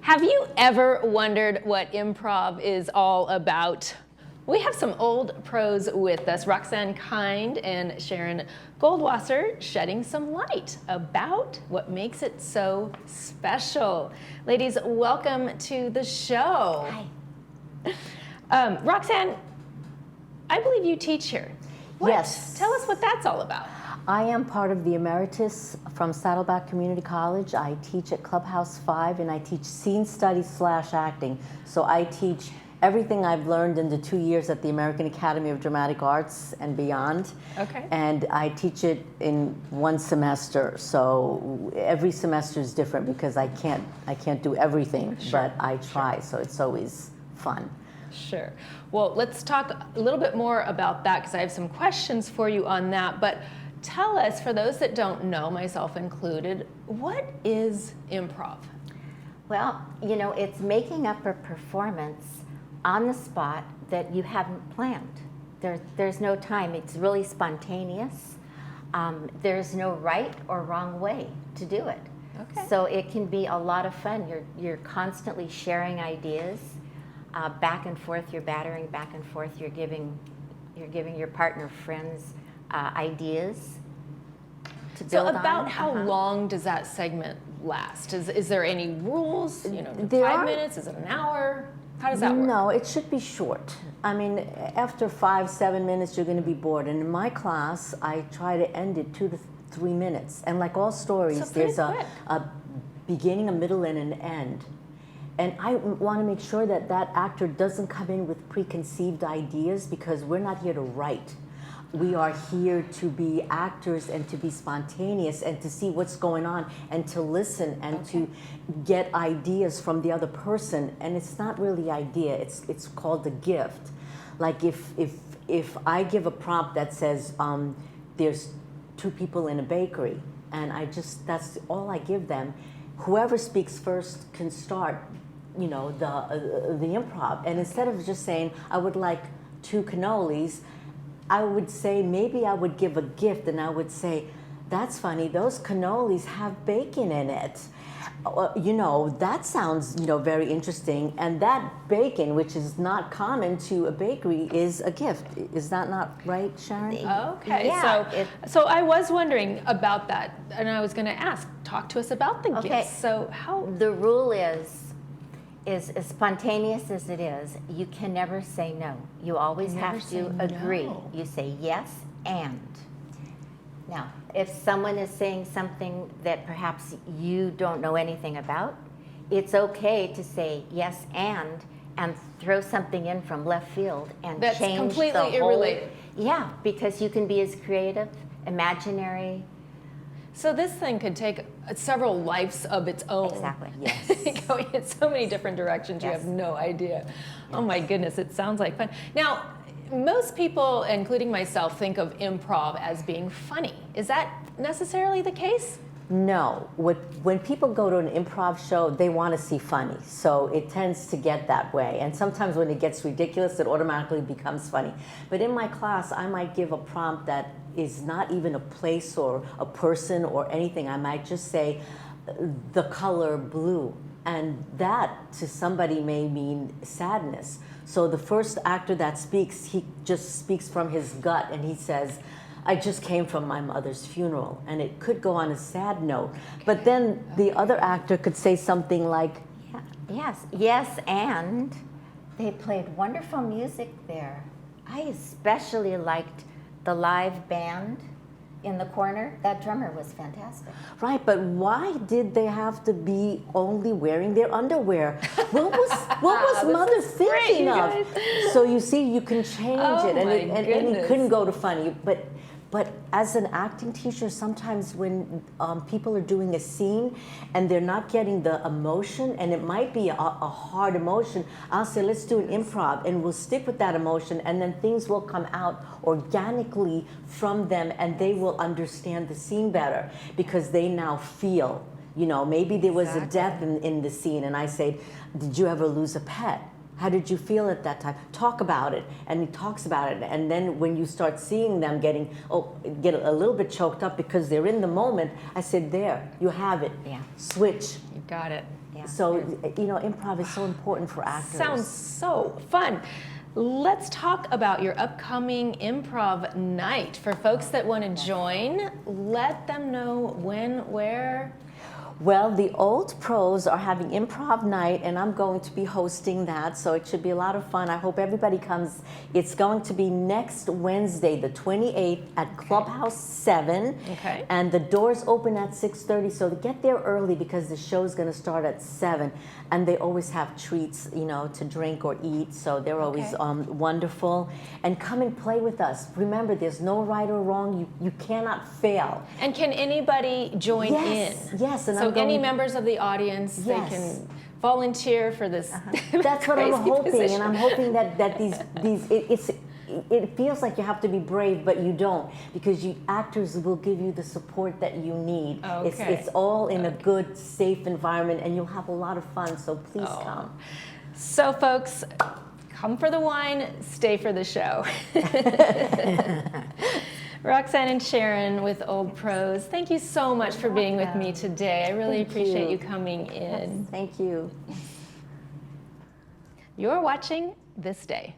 Have you ever wondered what improv is all about? We have some old pros with us, Roxanne Kind and Sharon Goldwasser, shedding some light about what makes it so special. Ladies, welcome to the show. Hi. Roxanne, I believe you teach here. Yes. Tell us what that's all about. I am part of the Emeritus from Saddleback Community College. I teach at Clubhouse 5 and I teach scene studies / acting. So I teach everything I've learned in the 2 years at the American Academy of Dramatic Arts and beyond. Okay. And I teach it in one semester. So every semester is different because I can't do everything, Sure. but I try. So it's always fun. Sure. Well, let's talk a little bit more about that because I have some questions for you on that. But tell us, for those that don't know, myself included, what is improv? Well, you know, it's making up a performance on the spot that you haven't planned. There's no time. It's really spontaneous. There's no right or wrong way to do it. Okay. So it can be a lot of fun. You're constantly sharing ideas, back and forth. You're battering back and forth. You're giving your partner, friends, ideas to build on. So about how long does that segment last? Is there any rules? You know, There 5 are- minutes? Is it an hour? How does that work? No, it should be short. I mean, after 5-7 minutes, you're going to be bored. And in my class, I try to end it 2 to 3 minutes. And like all stories, So pretty there's quick. a beginning, a middle, and an end. And I want to make sure that that actor doesn't come in with preconceived ideas because we're not here to write. We are here to be actors and to be spontaneous and to see what's going on and to listen and to get ideas from the other person. And it's not really idea, it's called a gift. Like if I give a prompt that says there's 2 people in a bakery and that's all I give them, whoever speaks first can start, you know, the improv. And instead of just saying, I would like 2 cannolis, I would say, maybe I would give a gift and I would say, that's funny, those cannolis have bacon in it. You know, that sounds, you know, very interesting. And that bacon, which is not common to a bakery, is a gift. Is that not right, Sharon? Okay, Yeah, so I was wondering about that, and I was going to ask, talk to us about the gifts. So how? The rule is as spontaneous as it is, you can never say no. You always Never have say to agree. no. You say yes and. Now, if someone is saying something that perhaps you don't know anything about, it's okay to say yes and throw something in from left field and That's change completely the whole. irrelated. Yeah, because you can be as creative, imaginary. So this thing could take several lives of its own. Exactly. Yes. Going in so many different directions, you Yes. have no idea. Oh my goodness, it sounds like fun. Now, most people, including myself, think of improv as being funny. Is that necessarily the case? No. When people go to an improv show, they want to see funny. So it tends to get that way. And sometimes when it gets ridiculous, it automatically becomes funny. But in my class, I might give a prompt that is not even a place or a person or anything. I might just say the color blue. And that to somebody may mean sadness. So the first actor that speaks, he just speaks from his gut and he says, I just came from my mother's funeral. And it could go on a sad note. But then the other actor could say something like, Yes, and they played wonderful music there. I especially liked the live band in the corner. That drummer was fantastic. right, but why did they have to be only wearing their underwear? What was mother is great, thinking you of? guys. So you see, you can change Oh it, my and it goodness. couldn't go to funny. But as an acting teacher, sometimes when people are doing a scene and they're not getting the emotion, and it might be a hard emotion, I'll say, let's do an improv, and we'll stick with that emotion, and then things will come out organically from them, and they will understand the scene better because they now feel, you know, maybe there was a death in the scene, and I say, did you ever lose a pet? How did you feel at that time? Talk about it. And he talks about it. And then when you start seeing them get a little bit choked up because they're in the moment, I said, there, you have it. Yeah. Switch. You got it. Yeah. So, you know, improv is so important for actors. Sounds so fun. Let's talk about your upcoming improv night. For folks that want to join, let them know when, where. Well, the old pros are having improv night, and I'm going to be hosting that, so it should be a lot of fun. I hope everybody comes. It's going to be next Wednesday, the 28th, at Clubhouse 7. Okay. And the doors open at 6:30, so get there early because the show's going to start at 7. And they always have treats, you know, to drink or eat, so they're always wonderful. And come and play with us. Remember, there's no right or wrong. You cannot fail. And can anybody join Yes, in? yes. And So I'm going, any members of the audience, Yes. they can volunteer for this. That's what I'm crazy hoping, position. and I'm hoping that it feels like you have to be brave, but you don't, because actors will give you the support that you need. Okay. It's all in a good, safe environment, and you'll have a lot of fun. So please come. So folks, come for the wine, stay for the show. Roxanne and Sharon with Old Pros, thank you so much for being with me today. I really appreciate you coming in. Yes, thank you. You're watching This Day.